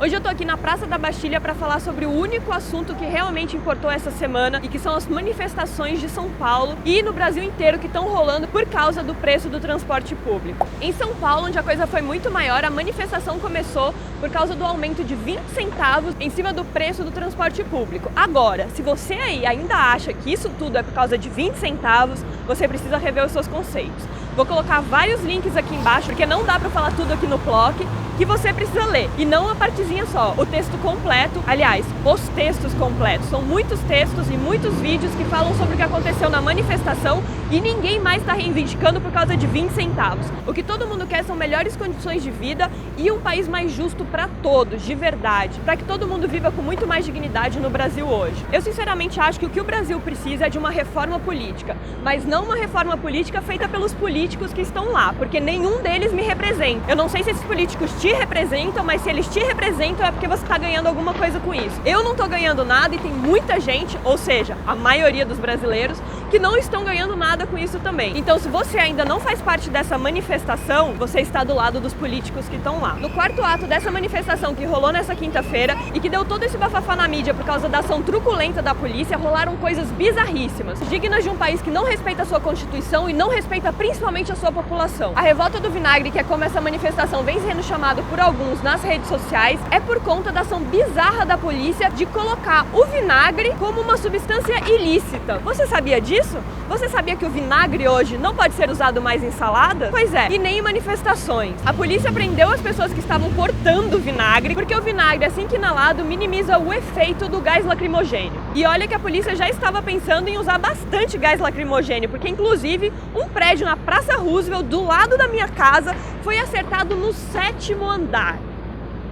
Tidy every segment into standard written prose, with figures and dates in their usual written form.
Hoje eu tô aqui na Praça da Bastilha para falar sobre o único assunto que realmente importou essa semana e que são as manifestações de São Paulo e no Brasil inteiro que estão rolando por causa do preço do transporte público. Em São Paulo, onde a coisa foi muito maior, a manifestação começou por causa do aumento de 20 centavos em cima do preço do transporte público. Agora, se você aí ainda acha que isso tudo é por causa de 20 centavos, você precisa rever os seus conceitos. Vou colocar vários links aqui embaixo, porque não dá para falar tudo aqui no Ploc, que você precisa ler. E não a partezinha só, o texto completo. Aliás, os textos completos. São muitos textos e muitos vídeos que falam sobre o que aconteceu na manifestação e ninguém mais está reivindicando por causa de 20 centavos. O que todo mundo quer são melhores condições de vida e um país mais justo para todos, de verdade. Para que todo mundo viva com muito mais dignidade no Brasil hoje. Eu sinceramente acho que o que o Brasil precisa é de uma reforma política. Mas não uma reforma política feita pelos políticos que estão lá. Porque nenhum deles me representa. Eu não sei se esses políticos te representam, mas se eles te representam é porque você está ganhando alguma coisa com isso. Eu não estou ganhando nada e tem muita gente, ou seja, a maioria dos brasileiros, que não estão ganhando nada com isso também. Então, se você ainda não faz parte dessa manifestação, você está do lado dos políticos que estão lá. No quarto ato dessa manifestação que rolou nessa quinta-feira e que deu todo esse bafafá na mídia por causa da ação truculenta da polícia, rolaram coisas bizarríssimas, dignas de um país que não respeita a sua Constituição e não respeita principalmente a sua população. A revolta do vinagre, que é como essa manifestação vem sendo chamada por alguns nas redes sociais, é por conta da ação bizarra da polícia de colocar o vinagre como uma substância ilícita. Você sabia disso? Você sabia que o vinagre hoje não pode ser usado mais em salada? Pois é, e nem em manifestações. A polícia prendeu as pessoas que estavam portando vinagre, porque o vinagre, assim que inalado, minimiza o efeito do gás lacrimogênio. E olha que a polícia já estava pensando em usar bastante gás lacrimogênio, porque inclusive um prédio na Praça Roosevelt, do lado da minha casa, foi acertado no 7º andar.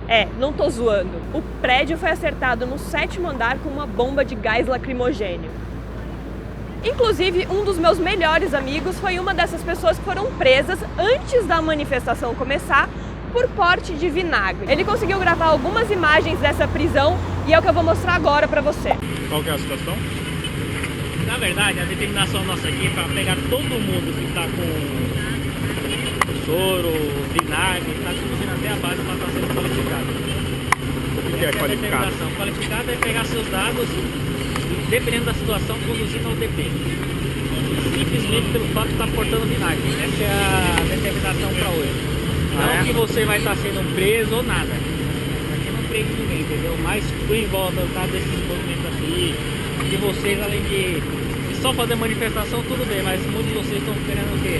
É, não tô zoando. O prédio foi acertado no 7º andar com uma bomba de gás lacrimogênio. Inclusive, um dos meus melhores amigos foi uma dessas pessoas que foram presas antes da manifestação começar por porte de vinagre. Ele conseguiu gravar algumas imagens dessa prisão e é o que eu vou mostrar agora pra você. Qual que é a situação? Na verdade, a determinação nossa aqui é para pegar todo mundo que está com soro, vinagre, está subindo até a base para estar sendo qualificado. O que é qualificado? Qualificado é pegar seus dados e, dependendo da situação, conduzir ao DP. Simplesmente pelo fato de estar portando vinagre. Essa é a determinação para hoje. Não que você vai estar sendo preso ou nada. Aqui não prende ninguém, entendeu? Mas por em volta desses movimentos aqui, de vocês, além de só fazer manifestação, tudo bem, mas muitos de vocês estão querendo o quê?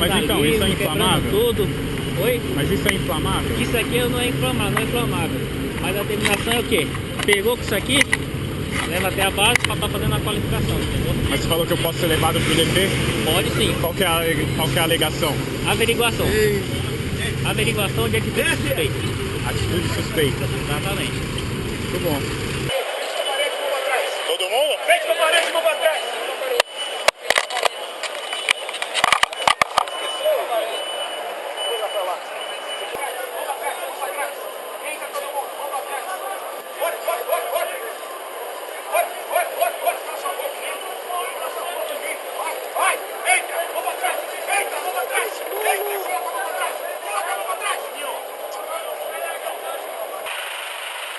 Mas então, isso é inflamável? Tudo. Oi? Mas isso é inflamável? Isso aqui não é inflamável, Mas a determinação é o quê? Pegou com isso aqui, leva até a base para estar fazendo a qualificação, entendeu? Mas você falou que eu posso ser levado pro DP? Pode sim. Qual que é a alegação? Averiguação. Averiguação de atitude suspeita. Atitude suspeita. Exatamente. Muito bom. Todo mundo? Frente pra parede, vamos atrás!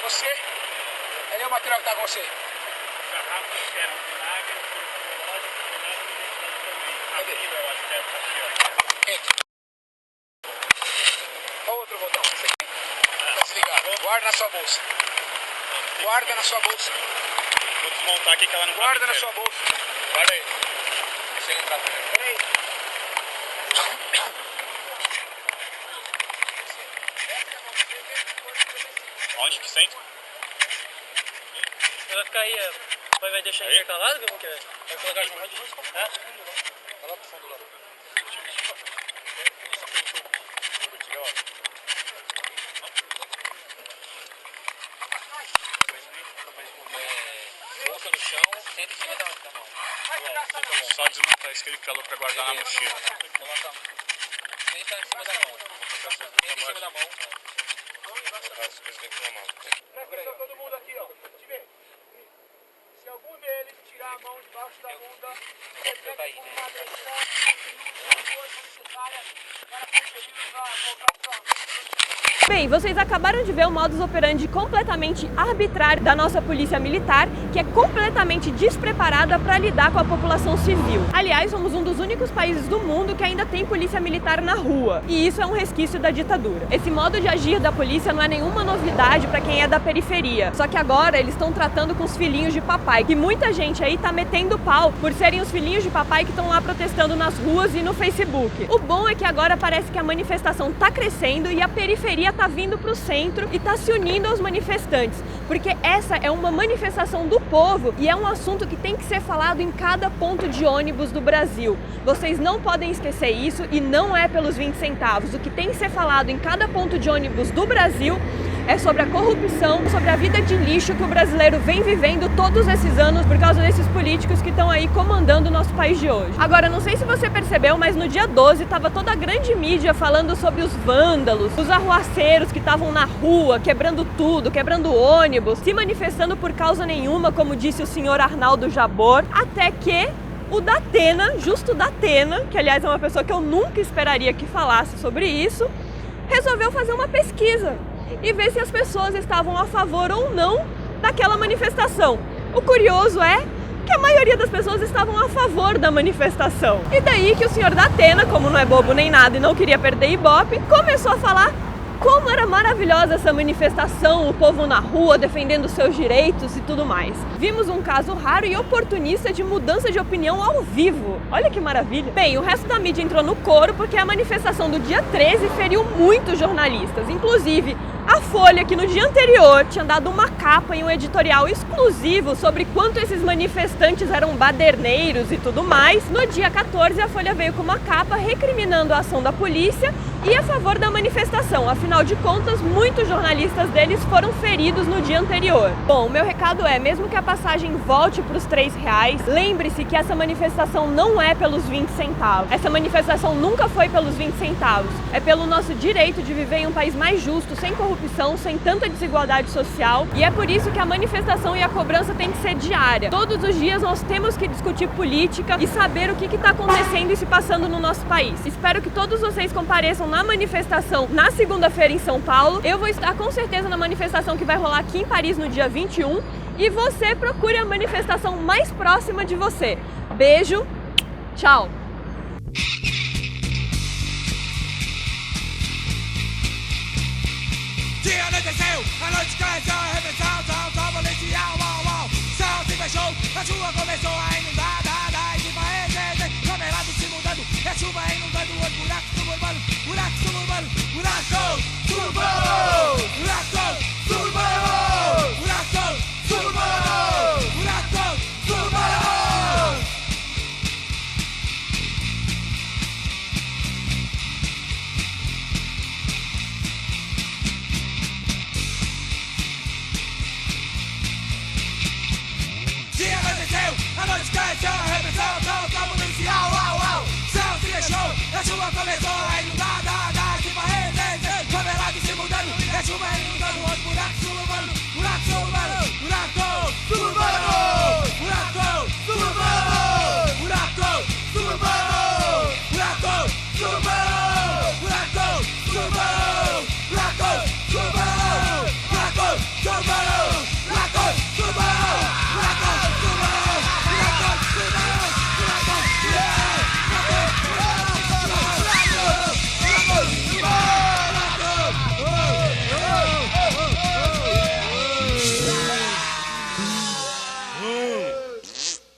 Você? Ele é o material que tá com você? Qual outro botão? Esse aqui? Tá desligado. Guarda na sua bolsa. Guarda na sua bolsa. Vou desmontar aqui que ela não Guarda na sua bolsa. Guarda aí. Deixa ele entrar primeiro. Peraí. Onde que senta? Vai ficar aí, vai deixar intercalado? Como que é? Vai colocar junto? É? Vai lá pro fundo lá. Bolsa no chão, senta em cima da mão. Só desmontar esse que ele falou pra guardar na mochila. Coloca a mão. Senta em cima da mão. Senta em cima da mão. Presta todo mundo aqui, ó. Se algum deles tirar a mão debaixo da bunda, Tá aí, né? uma agressão, força necessária. Bem, vocês acabaram de ver o modus operandi completamente arbitrário da nossa polícia militar, que é completamente despreparada para lidar com a população civil. Aliás, somos um dos únicos países do mundo que ainda tem polícia militar na rua, e isso é um resquício da ditadura. Esse modo de agir da polícia não é nenhuma novidade para quem é da periferia, só que agora eles estão tratando com os filhinhos de papai, que muita gente aí tá metendo pau por serem os filhinhos de papai que estão lá protestando nas ruas e no Facebook. O bom é que agora parece que a manifestação tá crescendo e a periferia tá vindo pro centro e tá se unindo aos manifestantes, porque essa é uma manifestação do povo e é um assunto que tem que ser falado em cada ponto de ônibus do Brasil. Vocês não podem esquecer isso e não é pelos 20 centavos. O que tem que ser falado em cada ponto de ônibus do Brasil é sobre a corrupção, sobre a vida de lixo que o brasileiro vem vivendo todos esses anos por causa desses políticos que estão aí comandando o nosso país de hoje. Agora, não sei se você percebeu, mas no dia 12 estava toda a grande mídia falando sobre os vândalos, os arruaceiros que estavam na rua, quebrando tudo, quebrando ônibus, se manifestando por causa nenhuma, como disse o senhor Arnaldo Jabor, até que o Datena, justo Datena, que aliás é uma pessoa que eu nunca esperaria que falasse sobre isso, resolveu fazer uma pesquisa e ver se as pessoas estavam a favor ou não daquela manifestação. O curioso é que a maioria das pessoas estavam a favor da manifestação. E daí que o senhor Datena, como não é bobo nem nada e não queria perder Ibope, começou a falar como era maravilhosa essa manifestação, o povo na rua defendendo seus direitos e tudo mais. Vimos um caso raro e oportunista de mudança de opinião ao vivo. Olha que maravilha. Bem, o resto da mídia entrou no coro porque a manifestação do dia 13 feriu muitos jornalistas, inclusive a Folha, que no dia anterior tinha dado uma capa em um editorial exclusivo sobre quanto esses manifestantes eram baderneiros e tudo mais. No dia 14, a Folha veio com uma capa recriminando a ação da polícia e a favor da manifestação. Afinal de contas, muitos jornalistas deles foram feridos no dia anterior. Bom, o meu recado é, mesmo que a passagem volte para os R$3, lembre-se que essa manifestação não é pelos 20 centavos. Essa manifestação nunca foi pelos 20 centavos. É pelo nosso direito de viver em um país mais justo, sem corrupção, sem tanta desigualdade social. E é por isso que a manifestação e a cobrança tem que ser diária. Todos os dias nós temos que discutir política e saber o que está acontecendo e se passando no nosso país. Espero que todos vocês compareçam na manifestação na segunda-feira em São Paulo. Eu vou estar com certeza na manifestação que vai rolar aqui em Paris no dia 21. E você procure a manifestação mais próxima de você. Beijo, tchau! Dia de deseo, a noite